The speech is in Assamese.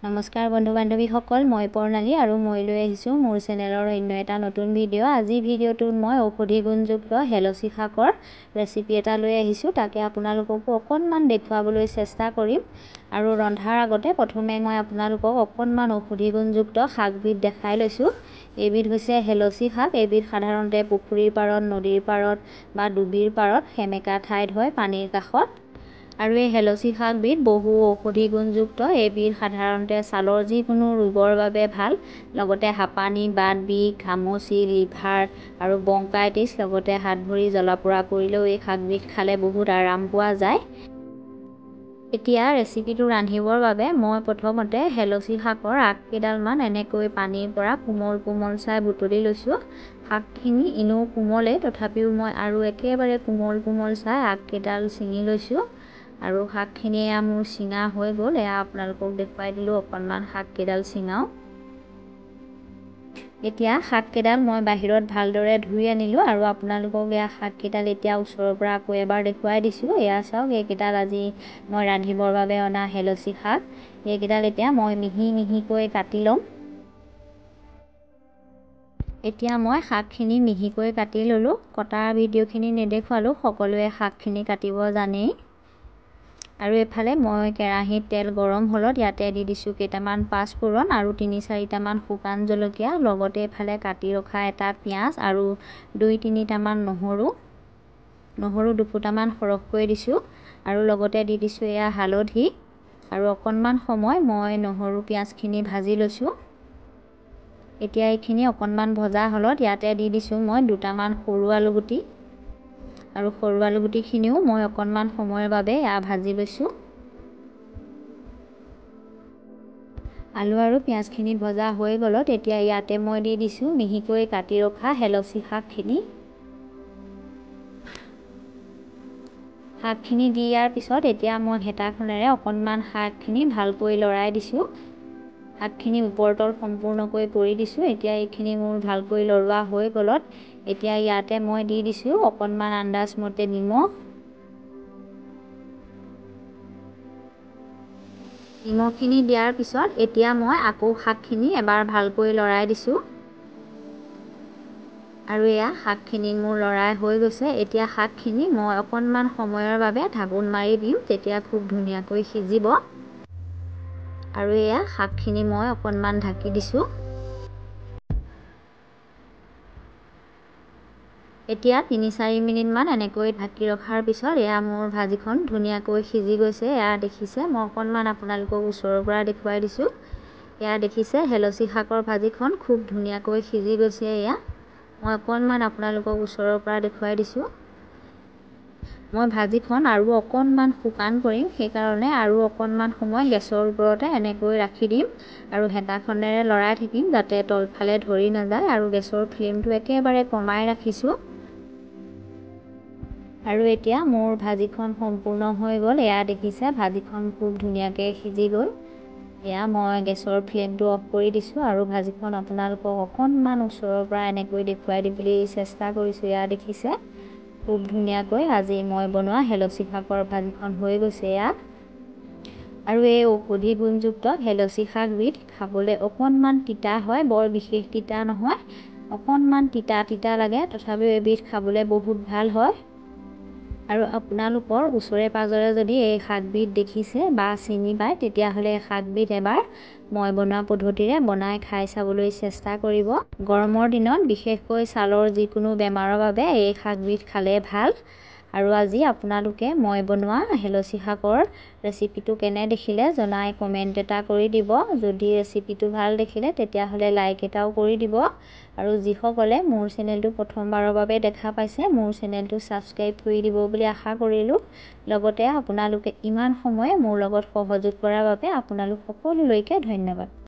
নমস্কাৰ বন্ধু বান্ধৱীসকল, মই প্ৰণালী আৰু মই লৈ আহিছোঁ মোৰ চেনেলৰ অন্য এটা নতুন ভিডিঅ'। আজি ভিডিঅ'টোত মই ঔষধি গুণযুক্ত হেলচি শাকৰ ৰেচিপি এটা লৈ আহিছোঁ। তাকে আপোনালোককো অকণমান দেখুৱাবলৈ চেষ্টা কৰিম। আৰু ৰন্ধাৰ আগতে প্ৰথমে মই আপোনালোকক অকণমান ঔষধি গুণযুক্ত শাকবিধ দেখাই লৈছোঁ। এইবিধ হৈছে হেলচি শাক। এইবিধ সাধাৰণতে পুখুৰীৰ পাৰত, নদীৰ পাৰত বা ডুবিৰ পাৰত সেমেকা ঠাইত হয়, পানীৰ কাষত। আৰু এই হেলচি শাকবিধ বহু ঔষধি গুণযুক্ত। এইবিধ সাধাৰণতে ছালৰ যিকোনো ৰোগৰ বাবে ভাল, লগতে হাঁপানি, বাত বিষ, ঘামচি, লিভাৰ আৰু ব্ৰংকাইটিছ, লগতে হাত ভৰি জ্বলা পোৰা কৰিলেও এই শাকবিধ খালে বহুত আৰাম পোৱা যায়। এতিয়া ৰেচিপিটো ৰান্ধিবৰ বাবে মই প্ৰথমতে হেলচি শাকৰ আগকেইডালমান এনেকৈ পানীৰ পৰা কোমল কোমল চাই বুটলি লৈছোঁ। শাকখিনি এনেও কোমলেই, তথাপিও মই আৰু একেবাৰে কোমল কোমল চাই আগকেইডাল ছিঙি লৈছোঁ। আৰু শাকখিনি এয়া মোৰ ছিঙা হৈ গ'ল। এয়া আপোনালোকক দেখুৱাই দিলোঁ, অকণমান শাককেইডাল ছিঙাওঁ। এতিয়া শাককেইডাল মই বাহিৰত ভালদৰে ধুই আনিলোঁ আৰু আপোনালোকক এয়া শাককেইডাল এতিয়া ওচৰৰ পৰা আকৌ এবাৰ দেখুৱাই দিছোঁ। এয়া চাওক, এইকেইডাল আজি মই ৰান্ধিবৰ বাবে অনা হেলচি শাক। এইকেইডাল এতিয়া মই মিহি মিহিকৈ কাটি ল'ম। এতিয়া মই শাকখিনি মিহিকৈ কাটি ল'লোঁ। কটাৰ ভিডিঅ'খিনি নেদেখুৱালোঁ, সকলোৱে শাকখিনি কাটিব জানেই। আৰু এইফালে মই কেৰাহীত তেল গৰম হ'লত ইয়াতে দি দিছোঁ কেইটামান পাঁচফোৰণ আৰু ৩-৪টামান শুকান জলকীয়া, লগতে এইফালে কাটি ৰখা এটা পিঁয়াজ আৰু ২-৩টামান নহৰু দুফুটামান সৰহকৈ দিছোঁ। আৰু লগতে দি দিছোঁ এয়া হালধি। আৰু অকণমান সময় মই নহৰু পিঁয়াজখিনি ভাজি লৈছোঁ। এতিয়া এইখিনি অকণমান ভজা হ'লত ইয়াতে দি দিছোঁ মই 2টামান সৰু আলুগুটি। আৰু সৰু আলুগুটিখিনিও মই অকণমান সময়ৰ বাবে এয়া ভাজি লৈছোঁ। আলু আৰু পিঁয়াজখিনি ভজা হৈ গ'লত এতিয়া ইয়াতে মই দি দিছোঁ মিহিকৈ কাটি ৰখা হেলচি শাকখিনি। শাকখিনি দি ইয়াৰ পিছত এতিয়া মই হেতাখনেৰে অকণমান শাকখিনি ভালকৈ লৰাই দিছোঁ। শাকখিনি ওপৰ তল সম্পূৰ্ণকৈ কৰি দিছোঁ। এতিয়া এইখিনি মোৰ ভালকৈ লৰোৱা হৈ গ'লত এতিয়া ইয়াতে মই দি দিছোঁ অকণমান আন্দাজমতে নিমখ। নিমখখিনি দিয়াৰ পিছত এতিয়া মই আকৌ শাকখিনি এবাৰ ভালকৈ লৰাই দিছোঁ। আৰু এয়া শাকখিনি মোৰ লৰাই হৈ গৈছে। এতিয়া শাকখিনি মই অকণমান সময়ৰ বাবে ঢাকোন মাৰি দিম, তেতিয়া খুব ধুনীয়াকৈ সিজিব। আৰু এয়া শাকখিনি মই অকণমান ঢাকি দিছোঁ। এতিয়া ৩-৪ মিনিটমান এনেকৈ ঢাকি ৰখাৰ পিছত এয়া মোৰ ভাজিখন ধুনীয়াকৈ সিজি গৈছে। এয়া দেখিছে, মই অকণমান আপোনালোকক ওচৰৰ পৰা দেখুৱাই দিছোঁ। এয়া দেখিছে, হেলচি শাকৰ ভাজিখন খুব ধুনীয়াকৈ সিজি গৈছে। এয়া মই অকণমান আপোনালোকক ওচৰৰ পৰা দেখুৱাই দিছোঁ। মই ভাজিখন আৰু অকণমান শুকান কৰিম, সেইকাৰণে আৰু অকণমান সময় গেছৰ ওপৰতে এনেকৈ ৰাখি দিম আৰু হেতাখনেৰে লৰাই থাকিম যাতে তলফালে ধৰি নাযায়। আৰু গেছৰ ফ্লেমটো একেবাৰে কমাই ৰাখিছোঁ। আৰু এতিয়া মোৰ ভাজিখন সম্পূৰ্ণ হৈ গ'ল। এয়া দেখিছে, ভাজিখন খুব ধুনীয়াকৈ সিজি গ'ল। এয়া মই গেছৰ ফ্লেমটো অফ কৰি দিছোঁ আৰু ভাজিখন আপোনালোকক অকণমান ওচৰৰ পৰা এনেকৈ দেখুৱাই দিবলৈ চেষ্টা কৰিছোঁ। এয়া দেখিছে, খুব ধুনীয়াকৈ আজি মই বনোৱা হেলচি শাকৰ ভাজিখন হৈ গৈছে। এয়া আৰু এই ঔষধি গুণযুক্ত হেলচি শাকবিধ খাবলৈ অকণমান তিতা হয়, বৰ বিশেষ তিতা নহয়, অকণমান তিতা তিতা লাগে, তথাপিও এবিধ খাবলৈ বহুত ভাল হয়। আৰু আপোনালোকৰ ওচৰে পাঁজৰে যদি এই শাকবিধ দেখিছে বা চিনি পায়, তেতিয়াহ'লে এই শাকবিধ এবাৰ মই বনোৱা পদ্ধতিৰে বনাই খাই চাবলৈ চেষ্টা কৰিব। গৰমৰ দিনত বিশেষকৈ ছালৰ যিকোনো বেমাৰৰ বাবে এই শাকবিধ খালে ভাল। আৰু আজি আপোনালোকে মই বনোৱা হেলচি শাকৰ ৰেচিপিটো কেনে দেখিলে জনাই কমেণ্ট এটা কৰি দিব। যদি ৰেচিপিটো ভাল দেখিলে তেতিয়াহ'লে লাইক এটাও কৰি দিব। আৰু যিসকলে মোৰ চেনেলটো প্ৰথমবাৰৰ বাবে দেখা পাইছে, মোৰ চেনেলটো ছাবস্ক্ৰাইব কৰি দিব বুলি আশা কৰিলোঁ। লগতে আপোনালোকে ইমান সময় মোৰ লগত সহযোগ কৰাৰ বাবে আপোনালোক সকলোলৈকে ধন্যবাদ।